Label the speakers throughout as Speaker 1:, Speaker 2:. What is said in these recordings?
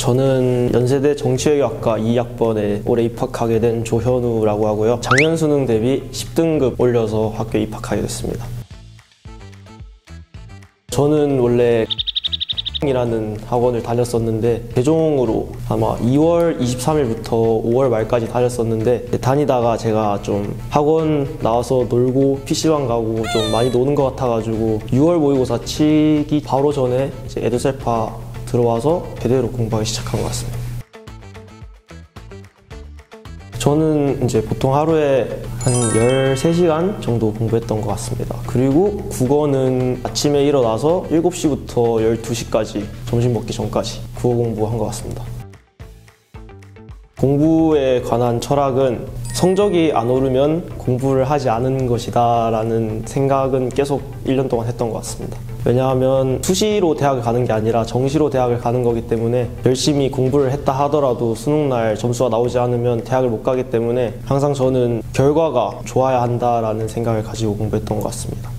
Speaker 1: 저는 연세대 정치외교학과 2학번에 올해 입학하게 된 조현우라고 하고요. 작년 수능 대비 10등급 올려서 학교에 입학하게 됐습니다. 저는 원래 이라는 학원을 다녔었는데 개종으로 아마 2월 23일부터 5월 말까지 다녔었는데 다니다가 제가 좀 학원 나와서 놀고 PC방 가고 좀 많이 노는 것 같아가지고 6월 모의고사 치기 바로 전에 이제 에듀셀파 들어와서 제대로 공부하기 시작한 것 같습니다. 저는 이제 보통 하루에 한 13시간 정도 공부했던 것 같습니다. 그리고 국어는 아침에 일어나서 7시부터 12시까지 점심 먹기 전까지 국어 공부한 것 같습니다. 공부에 관한 철학은 성적이 안 오르면 공부를 하지 않은 것이다 라는 생각은 계속 1년 동안 했던 것 같습니다. 왜냐하면 수시로 대학을 가는 게 아니라 정시로 대학을 가는 거기 때문에 열심히 공부를 했다 하더라도 수능날 점수가 나오지 않으면 대학을 못 가기 때문에 항상 저는 결과가 좋아야 한다라는 생각을 가지고 공부했던 것 같습니다.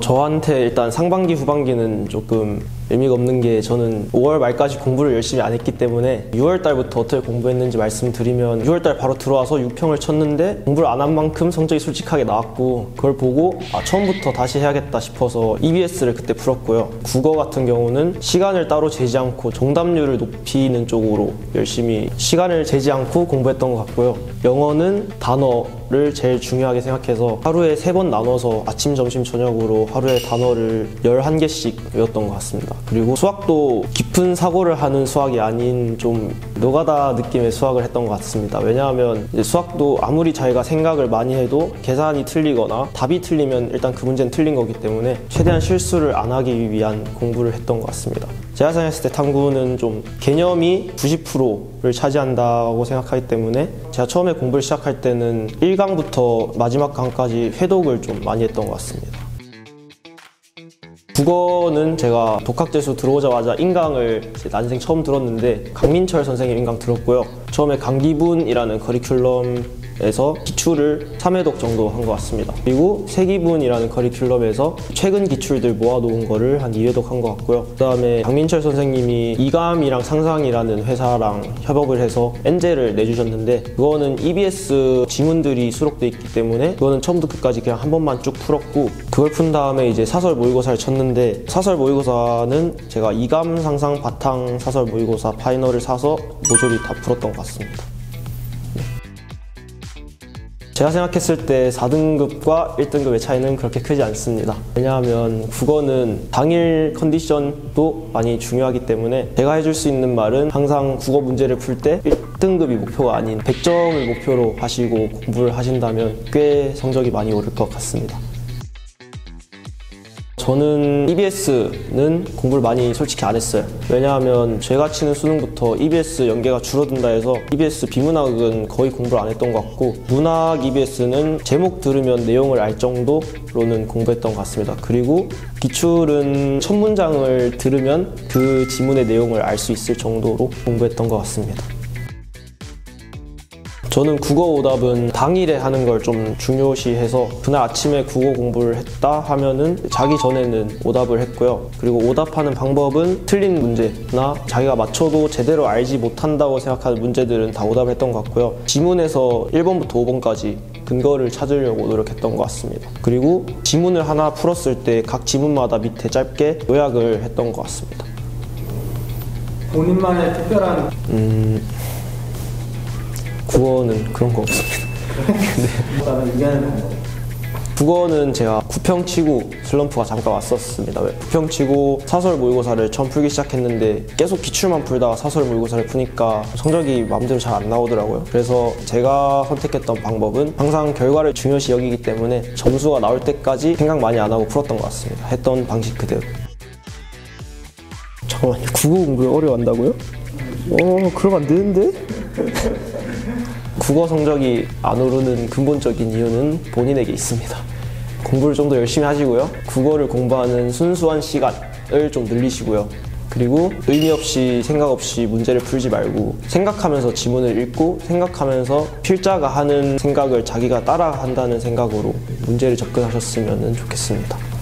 Speaker 1: 저한테 일단 상반기, 후반기는 조금 의미가 없는 게 저는 5월 말까지 공부를 열심히 안 했기 때문에 6월 달부터 어떻게 공부했는지 말씀드리면 6월 달 바로 들어와서 6평을 쳤는데 공부를 안 한 만큼 성적이 솔직하게 나왔고 그걸 보고 처음부터 다시 해야겠다 싶어서 EBS를 그때 풀었고요. 국어 같은 경우는 시간을 따로 재지 않고 정답률을 높이는 쪽으로 열심히 시간을 재지 않고 공부했던 것 같고요. 영어는 단어를 제일 중요하게 생각해서 하루에 3번 나눠서 아침, 점심, 저녁으로 하루에 단어를 11개씩 외웠던 것 같습니다. 그리고 수학도 깊은 사고를 하는 수학이 아닌 좀 노가다 느낌의 수학을 했던 것 같습니다. 왜냐하면 이제 수학도 아무리 자기가 생각을 많이 해도 계산이 틀리거나 답이 틀리면 일단 그 문제는 틀린 거기 때문에 최대한 실수를 안 하기 위한 공부를 했던 것 같습니다. 제가 생각했을 때 탐구는 좀 개념이 90%를 차지한다고 생각하기 때문에 제가 처음에 공부를 시작할 때는 1강부터 마지막 강까지 회독을 좀 많이 했던 것 같습니다. 국어는 제가 독학재수 들어오자마자 인강을 난생 처음 들었는데 강민철 선생님 인강 들었고요. 처음에 강기분이라는 커리큘럼에서 기출을 3회독 정도 한 것 같습니다. 그리고 세기분이라는 커리큘럼에서 최근 기출들 모아놓은 거를 한 2회독 한 것 같고요. 그 다음에 강민철 선생님이 이감이랑 상상이라는 회사랑 협업을 해서 엔젤을 내주셨는데 그거는 EBS 지문들이 수록돼 있기 때문에 그거는 처음부터 끝까지 그냥 한 번만 쭉 풀었고 그걸 푼 다음에 이제 사설 모의고사를 쳤는데 사설 모의고사는 제가 이감, 상상, 바탕 사설 모의고사 파이널을 사서 모조리 다 풀었던 것 같습니다. 제가 생각했을 때 4등급과 1등급의 차이는 그렇게 크지 않습니다. 왜냐하면 국어는 당일 컨디션도 많이 중요하기 때문에 제가 해줄 수 있는 말은 항상 국어 문제를 풀 때 1등급이 목표가 아닌 100점을 목표로 하시고 공부를 하신다면 꽤 성적이 많이 오를 것 같습니다. 저는 EBS는 공부를 많이 솔직히 안 했어요. 왜냐하면 제가 치는 수능부터 EBS 연계가 줄어든다 해서 EBS 비문학은 거의 공부를 안 했던 것 같고 문학 EBS는 제목 들으면 내용을 알 정도로는 공부했던 것 같습니다. 그리고 기출은 첫 문장을 들으면 그 지문의 내용을 알 수 있을 정도로 공부했던 것 같습니다. 저는 국어 오답은 당일에 하는 걸 좀 중요시해서 그날 아침에 국어 공부를 했다 하면은 자기 전에는 오답을 했고요. 그리고 오답하는 방법은 틀린 문제나 자기가 맞춰도 제대로 알지 못한다고 생각하는 문제들은 다 오답을 했던 것 같고요. 지문에서 1번부터 5번까지 근거를 찾으려고 노력했던 것 같습니다. 그리고 지문을 하나 풀었을 때 각 지문마다 밑에 짧게 요약을 했던 것 같습니다.
Speaker 2: 본인만의 특별한
Speaker 1: 국어는 그런 거 없습니다. 국어는 제가 9평 치고 슬럼프가 잠깐 왔었습니다. 9평 치고 사설 모의고사를 처음 풀기 시작했는데 계속 기출만 풀다가 사설 모의고사를 푸니까 성적이 마음대로 잘 안 나오더라고요. 그래서 제가 선택했던 방법은 항상 결과를 중요시 여기기 때문에 점수가 나올 때까지 생각 많이 안 하고 풀었던 것 같습니다. 했던 방식 그대로. 잠깐만요. 국어 공부를 어려워한다고요? 그러면 안 되는데? 국어 성적이 안 오르는 근본적인 이유는 본인에게 있습니다. 공부를 좀 더 열심히 하시고요. 국어를 공부하는 순수한 시간을 좀 늘리시고요. 그리고 의미 없이 생각 없이 문제를 풀지 말고 생각하면서 지문을 읽고 생각하면서 필자가 하는 생각을 자기가 따라 한다는 생각으로 문제를 접근하셨으면 좋겠습니다.